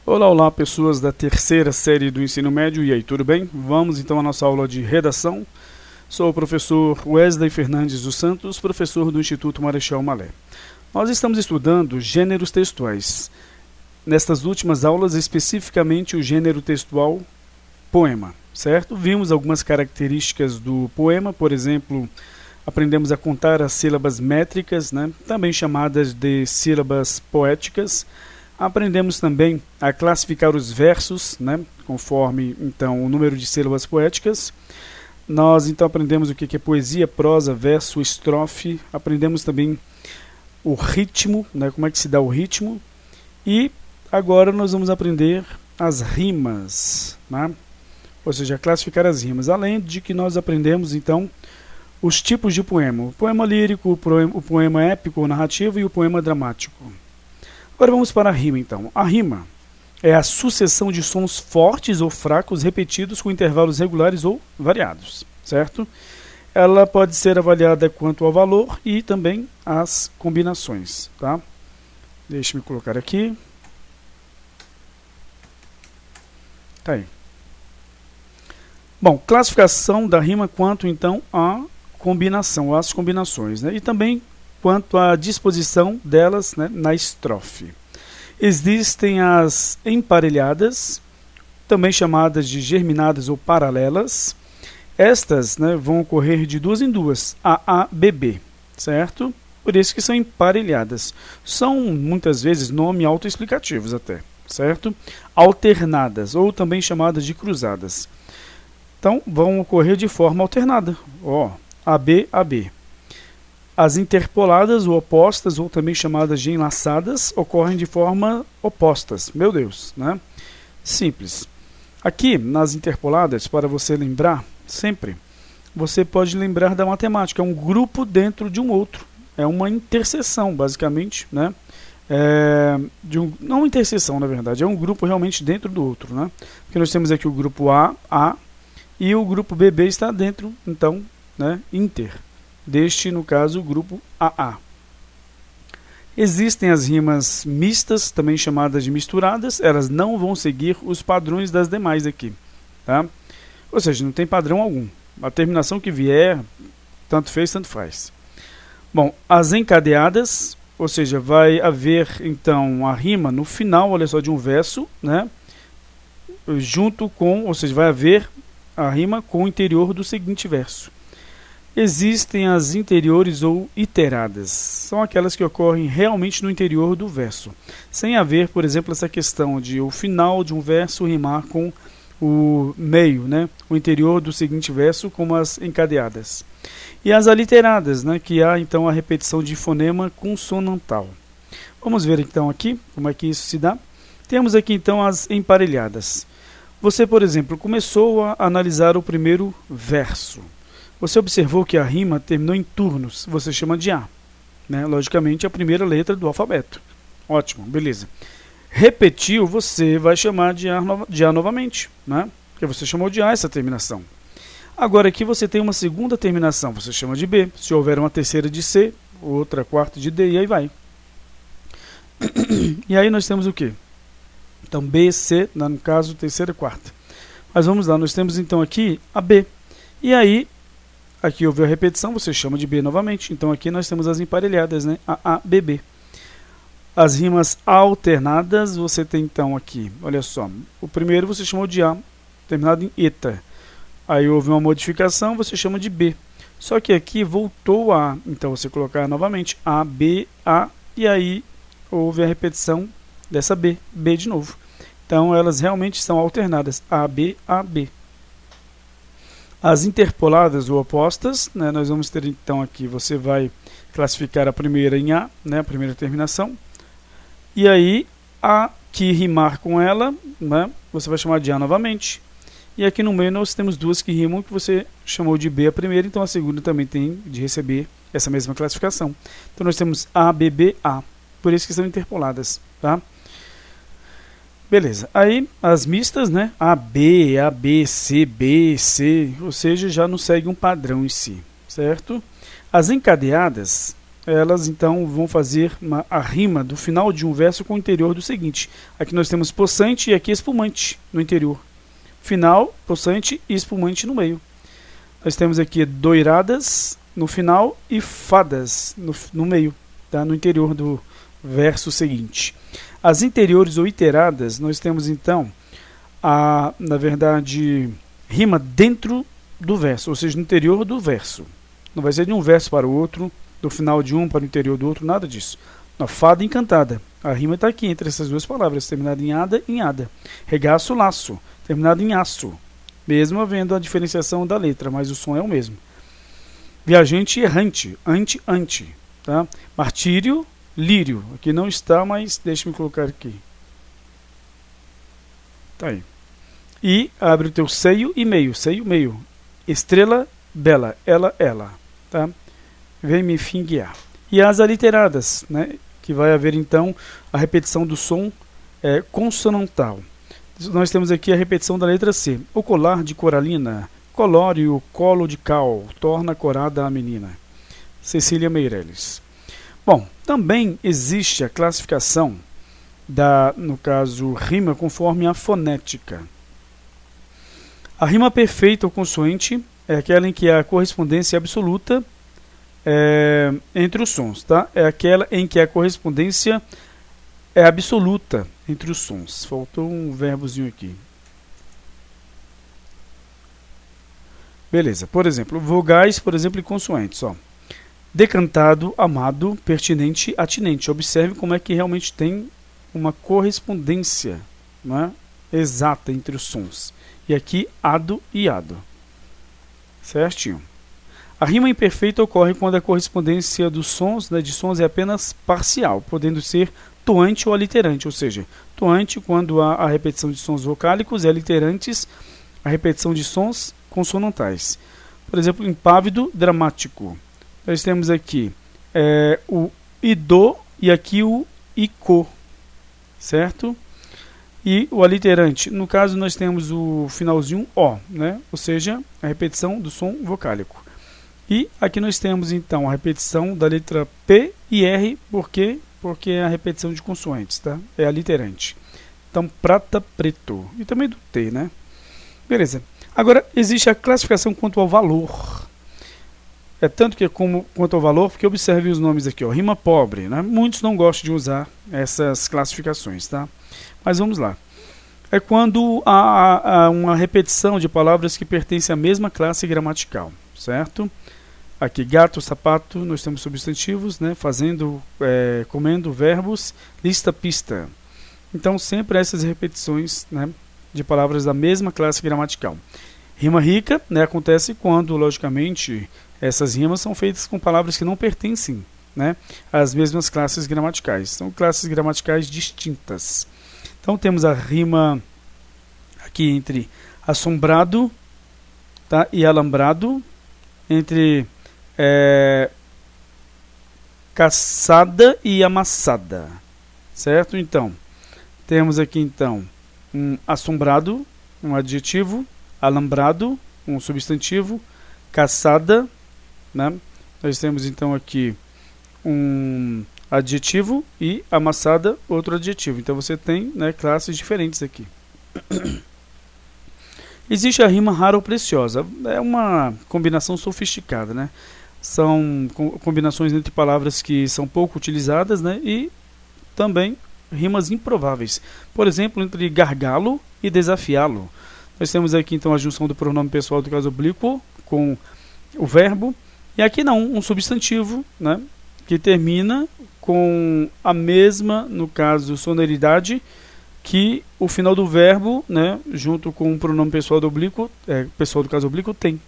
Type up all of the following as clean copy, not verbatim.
Olá, olá, pessoas da terceira série do ensino médio, e aí, tudo bem? Vamos então à nossa aula de redação. Sou o professor Wesley Fernandes dos Santos, professor do Instituto Marechal Malé. Nós estamos estudando gêneros textuais. Nestas últimas aulas, especificamente o gênero textual poema, certo? Vimos algumas características do poema, por exemplo, aprendemos a contar as sílabas métricas, também chamadas de sílabas poéticas. Aprendemos também a classificar os versos, conforme então o número de sílabas poéticas. Nós então aprendemos o que é poesia, prosa, verso, estrofe. Aprendemos também o ritmo, como é que se dá o ritmo. E agora nós vamos aprender as rimas, ou seja, classificar as rimas. Além de que nós aprendemos então os tipos de poema. O poema lírico, o poema épico ou narrativo e o poema dramático. Agora vamos para a rima, então. A rima é a sucessão de sons fortes ou fracos repetidos com intervalos regulares ou variados, certo? Ela pode ser avaliada quanto ao valor e também as combinações, tá? Deixa eu colocar aqui. Tá aí. Bom, classificação da rima quanto, então, à combinação, às combinações, e também quanto à disposição delas na estrofe. Existem as emparelhadas, também chamadas de germinadas ou paralelas. Estas vão ocorrer de duas em duas, A, B, B, certo? Por isso que são emparelhadas. São, muitas vezes, nomes autoexplicativos até, certo? Alternadas, ou também chamadas de cruzadas. Então, vão ocorrer de forma alternada. AB, AB. As interpoladas ou opostas, ou também chamadas de enlaçadas, ocorrem de forma opostas. Meu Deus, Simples. Aqui, nas interpoladas, para você lembrar, sempre, você pode lembrar da matemática. É um grupo dentro de um outro. É uma interseção, basicamente, não interseção, na verdade. É um grupo realmente dentro do outro, Porque nós temos aqui o grupo A, e o grupo BB está dentro, então, inter. Deste, no caso, o grupo AA. Existem as rimas mistas, também chamadas de misturadas. Elas não vão seguir os padrões das demais aqui, tá? Ou seja, não tem padrão algum. A terminação que vier, tanto fez, tanto faz. Bom, as encadeadas, ou seja, vai haver, então, a rima no final, olha só, de um verso, junto com, ou seja, vai haver a rima com o interior do seguinte verso. Existem as interiores ou iteradas. São aquelas que ocorrem realmente no interior do verso, sem haver, por exemplo, essa questão de o final de um verso rimar com o meio, o interior do seguinte verso, como as encadeadas. E as aliteradas, que há então a repetição de fonema consonantal. Vamos ver então aqui como é que isso se dá. Temos aqui então as emparelhadas. Você, por exemplo, começou a analisar o primeiro verso. Você observou que a rima terminou em turnos, você chama de A. Logicamente, a primeira letra do alfabeto. Ótimo, beleza. Repetiu, você vai chamar de A novamente, porque você chamou de A essa terminação. Agora aqui você tem uma segunda terminação, você chama de B. Se houver uma terceira de C, outra quarta de D, e aí vai. E aí nós temos o quê? Então B, C, no caso, terceira e quarta. Mas vamos lá, nós temos então aqui a B. E aí, aqui houve a repetição, você chama de B novamente. Então aqui nós temos as emparelhadas, A, B, B. As rimas alternadas, você tem então aqui, olha só. O primeiro você chamou de A, terminado em eta. Aí houve uma modificação, você chama de B. Só que aqui voltou a, então você colocar novamente A, B, A, e aí houve a repetição dessa B, B de novo. Então elas realmente são alternadas, A, B, A, B. As interpoladas ou opostas, nós vamos ter então aqui, você vai classificar a primeira em A, a primeira terminação, e aí a que rimar com ela, você vai chamar de A novamente, e aqui no meio nós temos duas que rimam, que você chamou de B a primeira, então a segunda também tem de receber essa mesma classificação. Então nós temos A, B, B, A, por isso que são interpoladas, tá? Beleza, aí as mistas, AB, AB, C, B, C, ou seja, já não segue um padrão em si, certo? As encadeadas, elas então vão fazer a rima do final de um verso com o interior do seguinte. Aqui nós temos possante e aqui espumante no interior. Final, possante e espumante no meio. Nós temos aqui doiradas no final e fadas no meio, tá? No interior do verso seguinte. As interiores ou iteradas, nós temos então, na verdade, rima dentro do verso, ou seja, no interior do verso. Não vai ser de um verso para o outro, do final de um para o interior do outro, nada disso. A fada encantada, a rima está aqui entre essas duas palavras, terminada em ada. Regaço, laço, terminado em aço, mesmo havendo a diferenciação da letra, mas o som é o mesmo. Viajante errante, ante, tá? Martírio, lírio, aqui não está, mas deixa-me colocar aqui. Tá aí. E abre o teu seio, meio. Estrela, bela, ela, tá? Vem me finguear. E as aliteradas, né? Que vai haver então a repetição do som consonantal. Nós temos aqui a repetição da letra C. O colar de coralina, colore o colo de cal, torna corada a menina. Cecília Meirelles. Bom, também existe a classificação no caso, rima conforme a fonética. A rima perfeita ou consoante é aquela em que a correspondência absoluta entre os sons, tá? É aquela em que a correspondência é absoluta entre os sons. Faltou um verbozinho aqui. Beleza. Por exemplo, vogais, e consoantes. Ó. Decantado, amado, pertinente, atinente. Observe como é que realmente tem uma correspondência, né, exata entre os sons. E aqui, ado e ado. Certinho. A rima imperfeita ocorre quando a correspondência dos sons, de sons é apenas parcial, podendo ser toante ou aliterante, ou seja, toante quando há a repetição de sons vocálicos e aliterantes a repetição de sons consonantais. Por exemplo, impávido, dramático. Nós temos aqui o idô e aqui o icô, certo? E o aliterante, no caso nós temos o finalzinho O, né? Ou seja, a repetição do som vocálico. E aqui nós temos então a repetição da letra P e R, porque é a repetição de consoantes, tá? É aliterante. Então, prata, preto. E também do T, né? Beleza. Agora, existe a classificação quanto ao valor. É tanto que quanto ao valor, porque observe os nomes aqui, ó. Rima pobre, né? Muitos não gostam de usar essas classificações, tá? Mas vamos lá. É quando há uma repetição de palavras que pertencem à mesma classe gramatical, certo? Aqui, gato, sapato, nós temos substantivos, né? Fazendo, comendo, verbos, lista, pista. Então, sempre essas repetições, né, de palavras da mesma classe gramatical. Rima rica, né, acontece quando, logicamente, essas rimas são feitas com palavras que não pertencem, né, às mesmas classes gramaticais. São classes gramaticais distintas. Então, temos a rima aqui entre assombrado, tá, e alambrado, entre caçada e amassada, certo? Então, temos aqui então um assombrado, um adjetivo, alambrado, um substantivo, caçada, né? Nós temos então aqui um adjetivo e amassada, outro adjetivo. Então você tem, né, classes diferentes aqui. Existe a rima rara ou preciosa. É uma combinação sofisticada, né? São combinações entre palavras que são pouco utilizadas, né? E também rimas improváveis. Por exemplo, entre gargalo e desafiá-lo. Nós temos aqui então a junção do pronome pessoal do caso oblíquo com o verbo. E aqui não, um substantivo, né, que termina com a mesma, no caso, sonoridade que o final do verbo, né, junto com o pronome pessoal do oblíquo, pessoal do caso oblíquo, tem.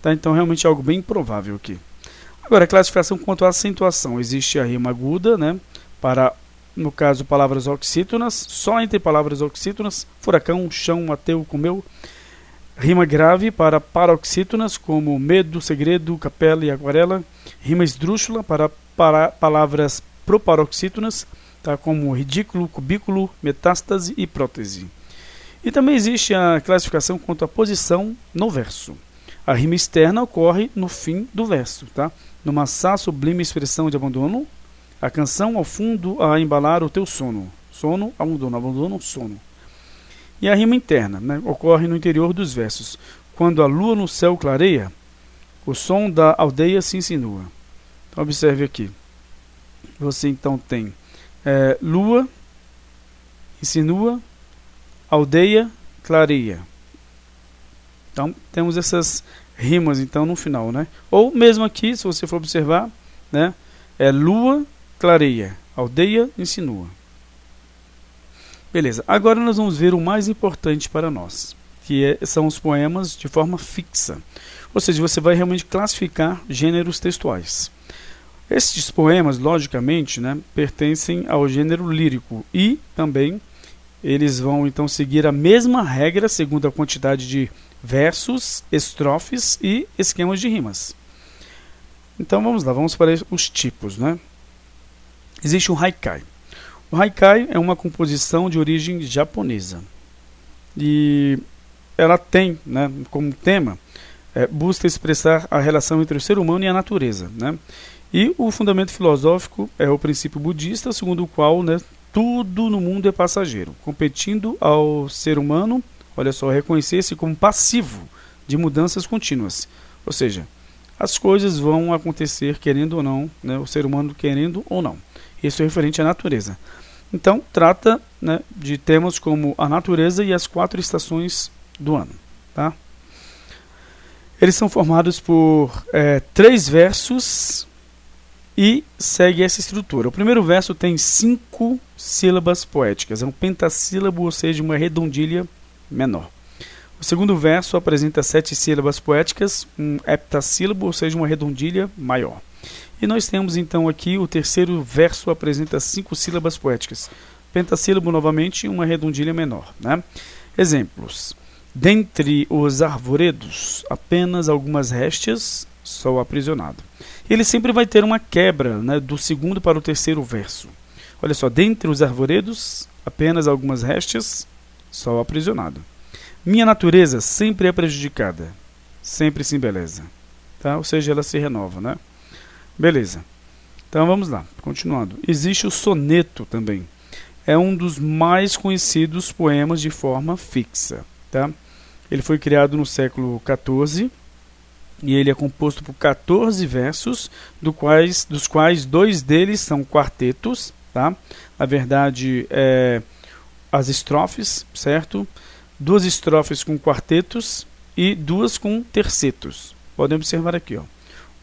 Tá? Então, realmente é algo bem improvável aqui. Agora, a classificação quanto à acentuação. Existe a rima aguda, né, para, no caso, palavras oxítonas, só entre palavras oxítonas, furacão, chão, ateu, comeu. Rima grave para paroxítonas, como medo, segredo, capela e aquarela. Rima esdrúxula para palavras proparoxítonas, tá, como ridículo, cubículo, metástase e prótese. E também existe a classificação quanto à posição no verso. A rima externa ocorre no fim do verso, tá? Numa sá sublime expressão de abandono, a canção ao fundo a embalar o teu sono. Sono, abandono, abandono, sono. E a rima interna, né, ocorre no interior dos versos. Quando a lua no céu clareia, o som da aldeia se insinua. Então, observe aqui. Você então tem lua, insinua, aldeia, clareia. Então, temos essas rimas então no final, né? Ou mesmo aqui, se você for observar, né, lua, clareia, aldeia, insinua. Beleza, agora nós vamos ver o mais importante para nós, que são os poemas de forma fixa. Ou seja, você vai realmente classificar gêneros textuais. Estes poemas, logicamente, né, pertencem ao gênero lírico e também eles vão então seguir a mesma regra segundo a quantidade de versos, estrofes e esquemas de rimas. Então vamos lá, vamos para os tipos, né? Existe o haikai. O haikai é uma composição de origem japonesa e ela tem, né, como tema busca expressar a relação entre o ser humano e a natureza, né? E o fundamento filosófico é o princípio budista, segundo o qual, né, tudo no mundo é passageiro, competindo ao ser humano, olha só, reconhecer-se como passivo de mudanças contínuas. Ou seja, as coisas vão acontecer querendo ou não, né, o ser humano querendo ou não. Isso é referente à natureza. Então, trata, né, de temas como a natureza e as 4 estações do ano. Tá? Eles são formados por 3 versos e segue essa estrutura. O primeiro verso tem 5 sílabas poéticas, é um pentassílabo, ou seja, uma redondilha menor. O segundo verso apresenta 7 sílabas poéticas, um heptassílabo, ou seja, uma redondilha maior. E nós temos então aqui o terceiro verso apresenta 5 sílabas poéticas. Pentassílabo novamente, uma redondilha menor, né? Exemplos. Dentre os arvoredos, apenas algumas réstias, sol aprisionado. Ele sempre vai ter uma quebra, né, do segundo para o terceiro verso. Olha só, dentre os arvoredos, apenas algumas réstias, sol aprisionado. Minha natureza sempre é prejudicada, sempre se embeleza. Tá? Ou seja, ela se renova, né? Beleza. Então vamos lá, continuando. Existe o soneto também. É um dos mais conhecidos poemas de forma fixa. Tá? Ele foi criado no século XIV e ele é composto por 14 versos, dos quais 2 deles são quartetos. Tá? Na verdade, as estrofes, certo? 2 estrofes com quartetos e 2 com tercetos. Podem observar aqui, ó.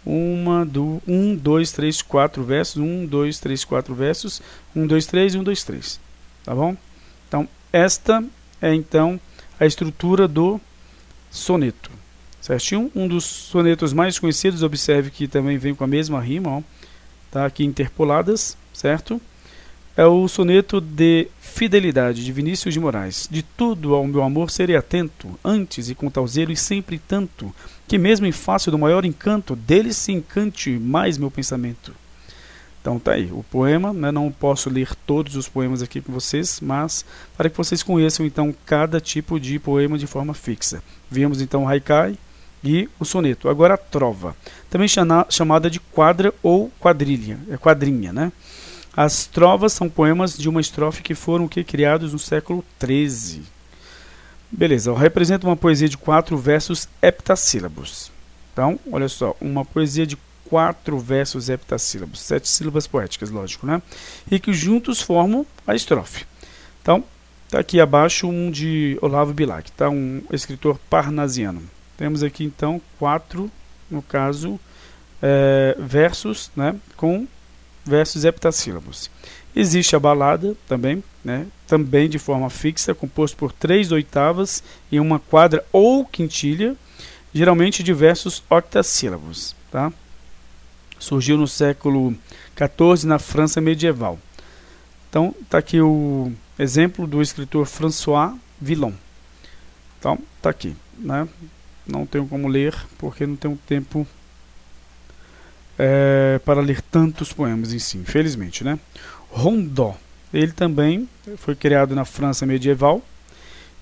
1, 2, 3, 4 versos, 1, 2, 3, 4 versos, 1, 2, 3 e 1, 2, 3. Tá bom? Então, esta é então a estrutura do soneto. Certinho? Um dos sonetos mais conhecidos, observe que também vem com a mesma rima, ó, tá aqui interpoladas, certo? É o soneto de fidelidade de Vinícius de Moraes. De tudo ao meu amor serei atento, antes e com tal zelo e sempre tanto, que mesmo em face do maior encanto, dele se encante mais meu pensamento. Então tá aí, o poema, né, não posso ler todos os poemas aqui com vocês, mas para que vocês conheçam então cada tipo de poema de forma fixa. Vimos então o haikai e o soneto. Agora a trova, também chamada de quadra ou quadrinha, né? As trovas são poemas de uma estrofe que foram criados no século XIII. Beleza, representa uma poesia de 4 versos heptassílabos. Então, olha só, uma poesia de 4 versos heptassílabos, 7 sílabas poéticas, lógico, né? E que juntos formam a estrofe. Então, está aqui abaixo um de Olavo Bilac, tá? Um escritor parnasiano. Temos aqui então 4, no caso, versos, né, com versos heptassílabos. Existe a balada também, né, também de forma fixa, composto por 3 oitavas e uma quadra ou quintilha, geralmente de versos octassílabos. Tá? Surgiu no século XIV na França medieval. Então, está aqui o exemplo do escritor François Villon. Então, está aqui. Né? Não tenho como ler, porque não tenho tempo para ler tantos poemas em si, infelizmente, né? Rondó, ele também foi criado na França medieval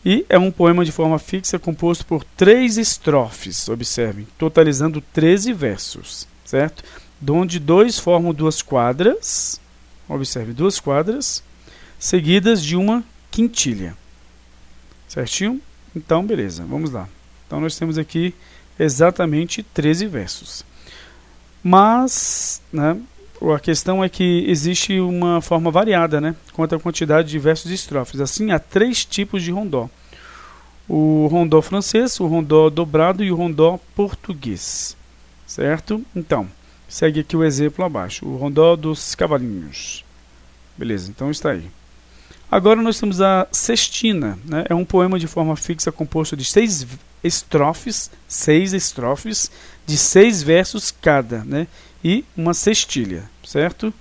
E é um poema de forma fixa composto por 3 estrofes, observem, totalizando 13 versos, certo? Onde 2 formam 2 quadras, observe, 2 quadras, seguidas de uma quintilha, certinho? Então, beleza, vamos lá. Então, nós temos aqui exatamente 13 versos. Mas, né, a questão é que existe uma forma variada, né, quanto à quantidade de versos e estrofes. Assim, há 3 tipos de rondó. O rondó francês, o rondó dobrado e o rondó português, certo? Então, segue aqui o exemplo abaixo, o rondó dos cavalinhos. Beleza, então está aí. Agora nós temos a sextina, né? É um poema de forma fixa composto de 6 estrofes, de 6 versos cada, né? E uma sextilha, certo?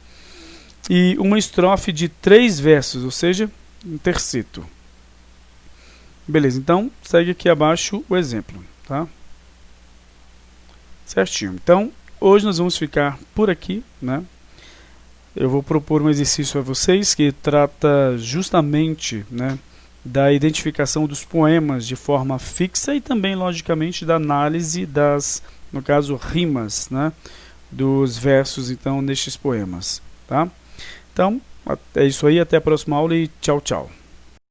E uma estrofe de 3 versos, ou seja, um terceto. Beleza, então segue aqui abaixo o exemplo, tá? Certinho. Então, hoje nós vamos ficar por aqui, né? Eu vou propor um exercício a vocês que trata justamente, né, da identificação dos poemas de forma fixa e também, logicamente, da análise das, no caso, rimas, né, dos versos, então, nestes poemas, tá? Então, é isso aí, até a próxima aula e tchau, tchau.